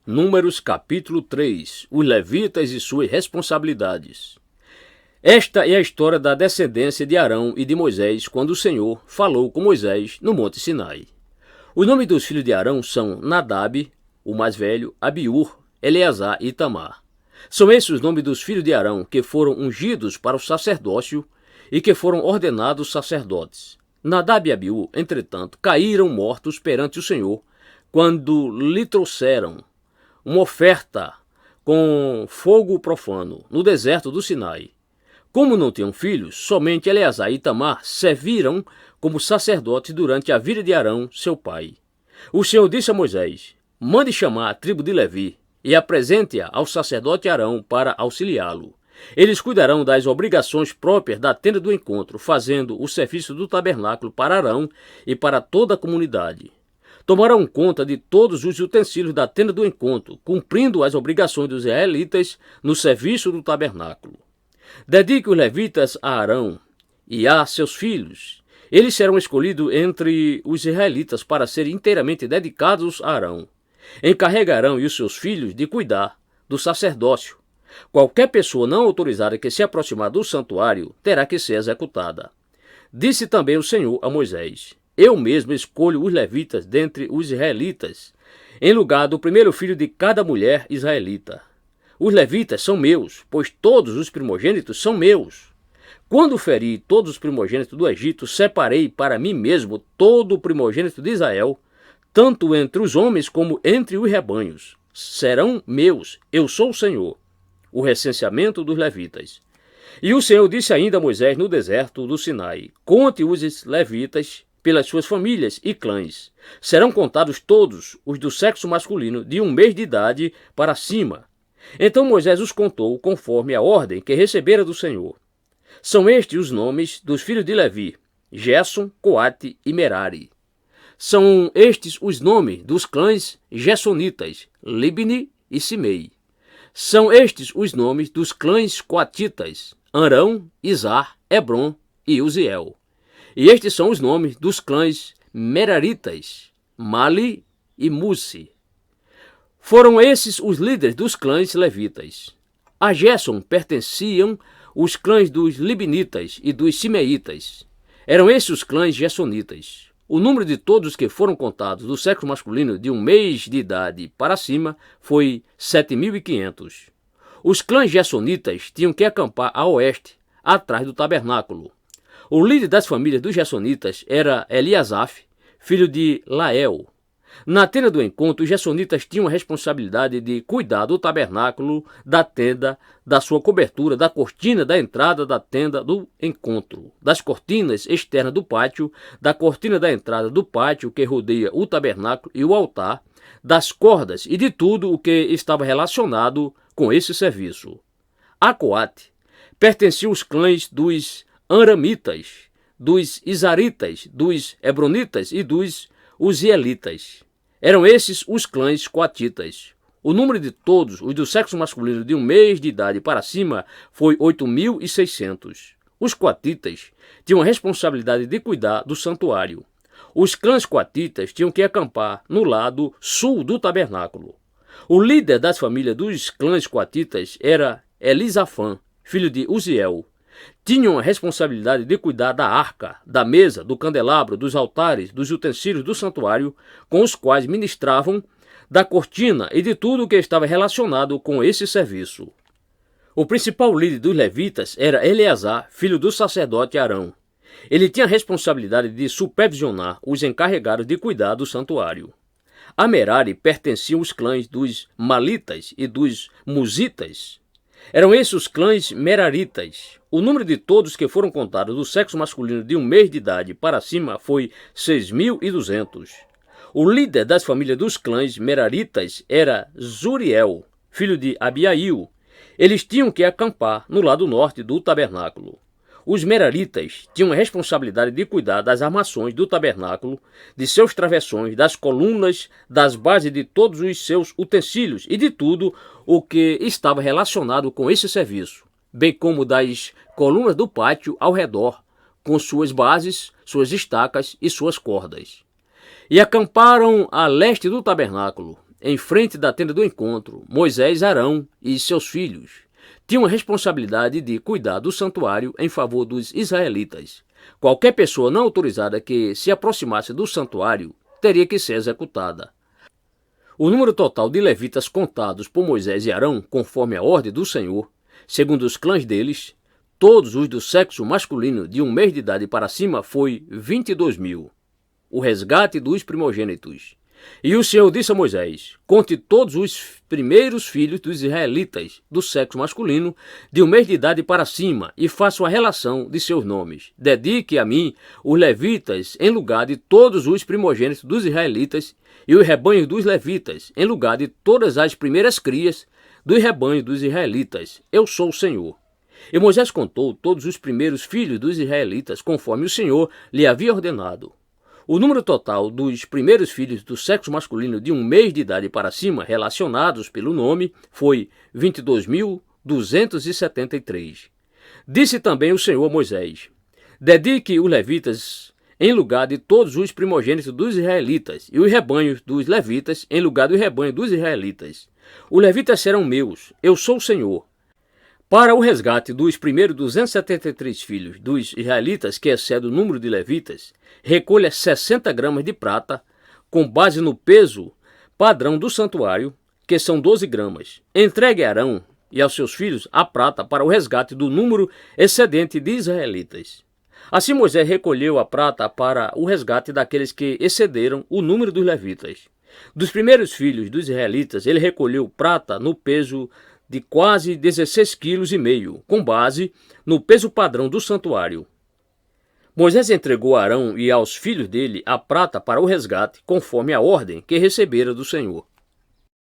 Números capítulo 3. Os levitas e suas responsabilidades. Esta é a história da descendência de Arão e de Moisés quando o Senhor falou com Moisés no Monte Sinai. Os nomes dos filhos de Arão são Nadab, o mais velho, Abiú, Eleazar e Itamar. São esses os nomes dos filhos de Arão que foram ungidos para o sacerdócio e que foram ordenados sacerdotes. Nadab e Abiú, entretanto, caíram mortos perante o Senhor quando lhe trouxeram uma oferta com fogo profano no deserto do Sinai. Como não tinham filhos, somente Eleazar e Itamar serviram como sacerdotes durante a vida de Arão, seu pai. O Senhor disse a Moisés: mande chamar a tribo de Levi e apresente-a ao sacerdote Arão para auxiliá-lo. Eles cuidarão das obrigações próprias da tenda do encontro, fazendo o serviço do tabernáculo para Arão e para toda a comunidade. Tomarão conta de todos os utensílios da tenda do encontro, cumprindo as obrigações dos israelitas no serviço do tabernáculo. Dedique os levitas a Arão e a seus filhos. Eles serão escolhidos entre os israelitas para serem inteiramente dedicados a Arão. Encarregarão e os seus filhos de cuidar do sacerdócio. Qualquer pessoa não autorizada que se aproximar do santuário terá que ser executada. Disse também o Senhor a Moisés: eu mesmo escolho os levitas dentre os israelitas, em lugar do primeiro filho de cada mulher israelita. Os levitas são meus, pois todos os primogênitos são meus. Quando feri todos os primogênitos do Egito, separei para mim mesmo todo o primogênito de Israel, tanto entre os homens como entre os rebanhos. Serão meus, eu sou o Senhor. O recenseamento dos levitas. E o Senhor disse ainda a Moisés no deserto do Sinai: conte os levitas pelas suas famílias e clãs. Serão contados todos os do sexo masculino de 1 mês de idade para cima. Então Moisés os contou conforme a ordem que recebera do Senhor. São estes os nomes dos filhos de Levi: Gerson, Coate e Merari. São estes os nomes dos clãs gersonitas: Libni e Simei. São estes os nomes dos clãs coatitas: Arão, Izar, Hebron e Uziel. E estes são os nomes dos clãs meraritas: Mali e Musi. Foram esses os líderes dos clãs levitas. A Gerson pertenciam os clãs dos libinitas e dos simeitas. Eram esses os clãs gersonitas. O número de todos que foram contados do sexo masculino de 1 mês de idade para cima foi 7.500. Os clãs gersonitas tinham que acampar a oeste, atrás do tabernáculo. O líder das famílias dos gersonitas era Eliasaf, filho de Lael. Na tenda do encontro, os gersonitas tinham a responsabilidade de cuidar do tabernáculo, da tenda, da sua cobertura, da cortina da entrada da tenda do encontro, das cortinas externas do pátio, da cortina da entrada do pátio que rodeia o tabernáculo e o altar, das cordas e de tudo o que estava relacionado com esse serviço. A Coate pertenciam os clãs dos Aramitas, dos Izaritas, dos Hebronitas e dos Uzielitas. Eram esses os clãs coatitas. O número de todos os do sexo masculino de 1 mês de idade para cima foi 8.600. Os coatitas tinham a responsabilidade de cuidar do santuário. Os clãs coatitas tinham que acampar no lado sul do tabernáculo. O líder das famílias dos clãs coatitas era Elisafã, filho de Uziel. Tinham a responsabilidade de cuidar da arca, da mesa, do candelabro, dos altares, dos utensílios do santuário, com os quais ministravam, da cortina e de tudo o que estava relacionado com esse serviço. O principal líder dos levitas era Eleazar, filho do sacerdote Arão. Ele tinha a responsabilidade de supervisionar os encarregados de cuidar do santuário. A Merari pertenciam os clãs dos Malitas e dos Musitas. Eram esses os clãs meraritas. O número de todos que foram contados do sexo masculino de 1 mês de idade para cima foi 6.200. O líder das famílias dos clãs meraritas era Zuriel, filho de Abiail. Eles tinham que acampar no lado norte do tabernáculo. Os meraritas tinham a responsabilidade de cuidar das armações do tabernáculo, de seus travessões, das colunas, das bases de todos os seus utensílios e de tudo o que estava relacionado com esse serviço, bem como das colunas do pátio ao redor, com suas bases, suas estacas e suas cordas. E acamparam a leste do tabernáculo, em frente da tenda do encontro, Moisés, Arão e seus filhos tinham a responsabilidade de cuidar do santuário em favor dos israelitas. Qualquer pessoa não autorizada que se aproximasse do santuário teria que ser executada. O número total de levitas contados por Moisés e Arão, conforme a ordem do Senhor, segundo os clãs deles, todos os do sexo masculino de 1 mês de idade para cima, foi 22.000. O resgate dos primogênitos. E o Senhor disse a Moisés: conte todos os primeiros filhos dos israelitas do sexo masculino de 1 mês de idade para cima e faça a relação de seus nomes. Dedique a mim os levitas em lugar de todos os primogênitos dos israelitas e os rebanhos dos levitas em lugar de todas as primeiras crias dos rebanhos dos israelitas. Eu sou o Senhor. E Moisés contou todos os primeiros filhos dos israelitas conforme o Senhor lhe havia ordenado. O número total dos primeiros filhos do sexo masculino de 1 mês de idade para cima, relacionados pelo nome, foi 22.273. Disse também o Senhor a Moisés: dedique os levitas em lugar de todos os primogênitos dos israelitas, e os rebanhos dos levitas em lugar dos rebanhos dos israelitas. Os levitas serão meus, eu sou o Senhor. Para o resgate dos primeiros 273 filhos dos israelitas, que excede o número de levitas, recolha 60 gramas de prata, com base no peso padrão do santuário, que são 12 gramas. Entregue a Arão e aos seus filhos a prata para o resgate do número excedente de israelitas. Assim Moisés recolheu a prata para o resgate daqueles que excederam o número dos levitas. Dos primeiros filhos dos israelitas, ele recolheu prata no peso de quase 16,5 kg, com base no peso padrão do santuário. Moisés entregou a Arão e aos filhos dele a prata para o resgate, conforme a ordem que recebera do Senhor.